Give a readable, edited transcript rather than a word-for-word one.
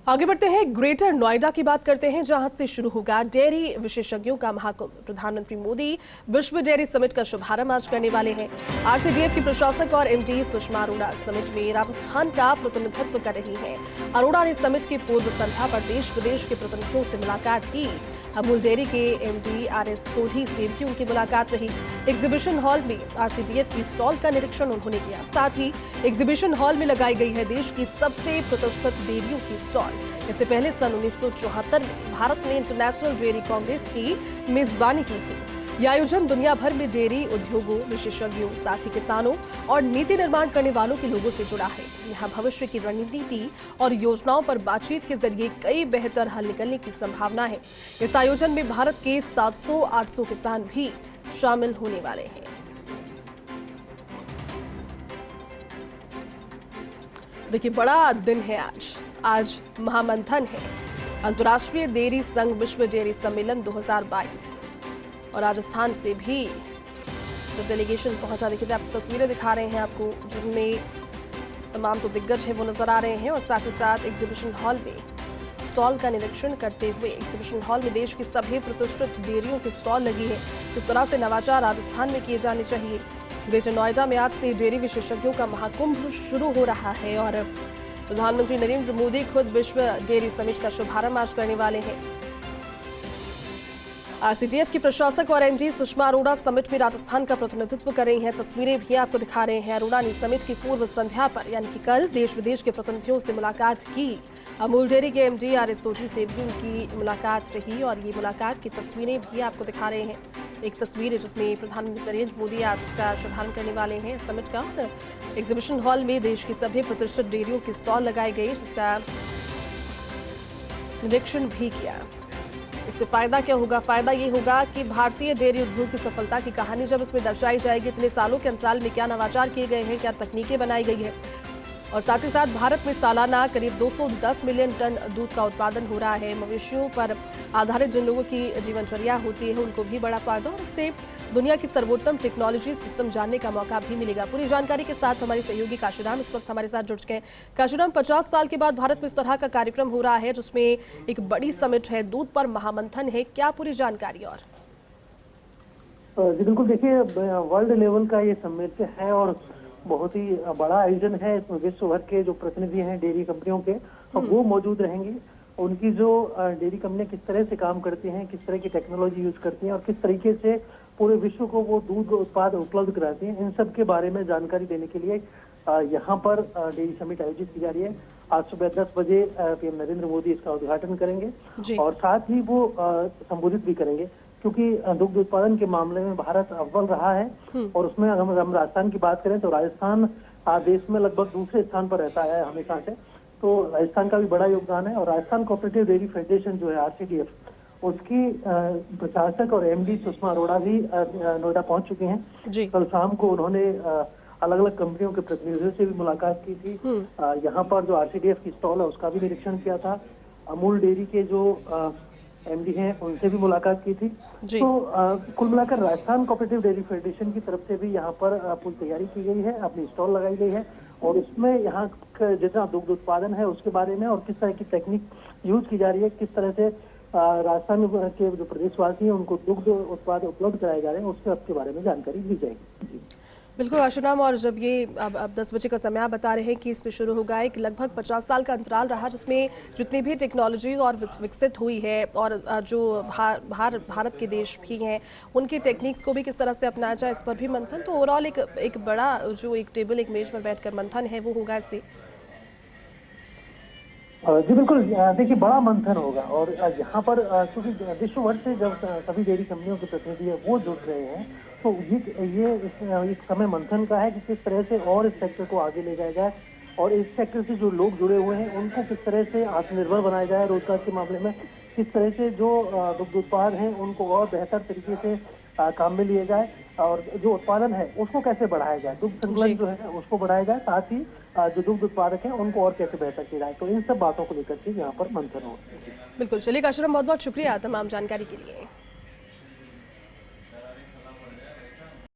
आगे बढ़ते हैं, ग्रेटर नोएडा की बात करते हैं, जहां से शुरू होगा डेयरी विशेषज्ञों का महाकुंभ। प्रधानमंत्री मोदी विश्व डेयरी समिट का शुभारंभ आज करने वाले हैं। आरसीडीएफ की प्रशासक और एमडी सुषमा अरोड़ा समिट में राजस्थान का प्रतिनिधित्व कर रही हैं। अरोड़ा ने समिट की पूर्व संध्या पर देश विदेश के प्रतिनिधियों से मुलाकात की। अमूल डेयरी के एमडी आरएस सोढ़ी से भी उनकी मुलाकात रही। एग्जीबिशन हॉल में आरसीडीएफ की स्टॉल का निरीक्षण उन्होंने किया। साथ ही एग्जीबिशन हॉल में लगाई गई है देश की सबसे प्रतिष्ठित डेयरियों की स्टॉल। इससे पहले सन 1974 में भारत ने इंटरनेशनल डेयरी कांग्रेस की मेजबानी की थी। यह आयोजन दुनिया भर में डेयरी उद्योगों, विशेषज्ञों, साथ ही किसानों और नीति निर्माण करने वालों के लोगों से जुड़ा है। यहाँ भविष्य की रणनीति और योजनाओं पर बातचीत के जरिए कई बेहतर हल निकलने की संभावना है। इस आयोजन में भारत के 700-800 किसान भी शामिल होने वाले हैं। देखिए, बड़ा दिन है आज महामंथन है, अंतर्राष्ट्रीय डेयरी संघ विश्व डेयरी सम्मेलन 2022 और राजस्थान से भी जो डेलीगेशन पहुंचा। देखिए, आप तस्वीरें दिखा रहे हैं आपको, जिनमें तमाम जो दिग्गज हैं वो नजर आ रहे हैं और साथ ही साथ एग्जीबिशन हॉल में स्टॉल का निरीक्षण करते हुए। एग्जीबिशन हॉल में देश की सभी प्रतिष्ठित डेयरियों की स्टॉल लगी है। इस तरह से नवाचार राजस्थान में किए जाने चाहिए। ग्रेटर नोएडा में आज से डेयरी विशेषज्ञों का महाकुंभ शुरू हो रहा है और प्रधानमंत्री नरेंद्र मोदी खुद विश्व डेयरी समिट का शुभारंभ आज करने वाले हैं। आरसीडीएफ की प्रशासक और एमडी सुषमा अरोड़ा समिट में राजस्थान का प्रतिनिधित्व कर रही हैं। तस्वीरें भी आपको दिखा रहे हैं। अरोड़ा ने समिट की पूर्व संध्या पर यानी कि कल देश विदेश के प्रतिनिधियों से मुलाकात की। अमूल डेयरी के एमडी आरएस सोढ़ी से भी उनकी मुलाकात रही और ये मुलाकात की तस्वीरें भी आपको दिखा रहे हैं। एक तस्वीर है जिसमें प्रधानमंत्री नरेंद्र मोदी आज उसका शुभारंभ करने वाले हैं समिट का। एग्जीबिशन हॉल में देश की सभी प्रतिष्ठित डेयरियों की स्टॉल लगाई गई, जिसका निरीक्षण भी किया। इससे फायदा क्या होगा? फायदा ये होगा कि भारतीय डेयरी उद्योग की सफलता की कहानी जब इसमें दर्शाई जाएगी, इतने सालों के अंतराल में क्या नवाचार किए गए हैं, क्या तकनीकें बनाई गई है और साथ ही साथ भारत में सालाना करीब 210 मिलियन टन दूध का उत्पादन हो रहा है। मवेशियों पर आधारित जिन लोगों की जीवनचर्या होती है उनको भी बड़ा फायदा और इससे दुनिया की सर्वोत्तम टेक्नोलॉजी सिस्टम जानने का मौका भी मिलेगा। पूरी जानकारी के साथ हमारी सहयोगी काशीराम इस वक्त हमारे साथ जुड़ चुके हैं। काशीराम, 50 साल के बाद भारत में इस तरह का कार्यक्रम हो रहा है जिसमें एक बड़ी समिट है, दूध पर महामंथन है, क्या पूरी जानकारी? और जी बिल्कुल, देखिए वर्ल्ड लेवल का ये समिट है और बहुत ही बड़ा आयोजन है। इसमें विश्व भर के जो प्रतिनिधि हैं डेयरी कंपनियों के वो मौजूद रहेंगे। उनकी जो डेयरी कंपनियां किस तरह से काम करती हैं, किस तरह की टेक्नोलॉजी यूज करती हैं और किस तरीके से पूरे विश्व को वो दूध उत्पाद उपलब्ध कराती हैं, इन सब के बारे में जानकारी देने के लिए यहाँ पर डेयरी समिट आयोजित की जा रही है। आज सुबह 10 बजे पीएम नरेंद्र मोदी इसका उद्घाटन करेंगे और साथ ही वो संबोधित भी करेंगे, क्योंकि दुग्ध उत्पादन के मामले में भारत अव्वल रहा है और उसमें अगर हम राजस्थान की बात करें तो राजस्थान देश में लगभग दूसरे स्थान पर रहता है हमेशा से। तो राजस्थान का भी बड़ा योगदान है और राजस्थान कोऑपरेटिव डेयरी फेडरेशन जो है आरसीडीएफ, उसकी प्रशासक और एमडी सुषमा अरोड़ा भी नोएडा पहुंच चुके हैं। कल शाम को उन्होंने अलग अलग कंपनियों के प्रतिनिधियों से भी मुलाकात की थी। यहाँ पर जो आरसीडीएफ की स्टॉल है उसका भी निरीक्षण किया था। अमूल डेयरी के जो एमडी हैं उनसे भी मुलाकात की थी। तो कुल मिलाकर राजस्थान कोऑपरेटिव डेयरी फेडरेशन की तरफ से भी यहाँ पर पूरी तैयारी की गई है, अपनी स्टॉल लगाई गई है और उसमें यहाँ का जितना दुग्ध उत्पादन है उसके बारे में और किस तरह की टेक्निक यूज की जा रही है, किस तरह से राजस्थान के जो प्रदेशवासी हैं उनको दुग्ध उत्पाद उपलब्ध कराए जा रहे हैं, उसके बारे में जानकारी दी जाएगी। बिल्कुल काशीराम, और जब ये अब 10 बजे का समय आप बता रहे हैं कि इसमें शुरू होगा, एक लगभग 50 साल का अंतराल रहा जिसमें जितनी भी टेक्नोलॉजी और विकसित हुई है और जो भारत के देश भी हैं उनकी टेक्निक्स को भी किस तरह से अपनाया जाए, इस पर भी मंथन। तो ओवरऑल एक बड़ा जो एक टेबल, एक मेज पर बैठकर मंथन है वो होगा इससे। जी बिल्कुल, देखिए बड़ा मंथन होगा और यहाँ पर क्योंकि विश्व भर से जब सभी डेयरी कंपनियों के प्रतिनिधि है वो जुड़ रहे हैं, तो ये एक समय मंथन का है कि किस तरह से और इस सेक्टर को आगे ले जाया जाए और इस सेक्टर से जो लोग जुड़े हुए हैं उनको किस तरह से आत्मनिर्भर बनाया जाए, रोजगार के मामले में किस तरह से जो दुग्ध उत्पाद हैं उनको और बेहतर तरीके से काम में लिए जाए और जो उत्पादन है उसको कैसे बढ़ाया जाए, दुग्ध संकलन जो है उसको बढ़ाया जाए, साथ ही जो दुग्ध उत्पादक हैं उनको और कैसे बेहतर किया जाए। तो इन सब बातों को लेकर के यहाँ पर मंथन हो। बिल्कुल, चलिए काशीराम, बहुत बहुत शुक्रिया तमाम जानकारी के लिए।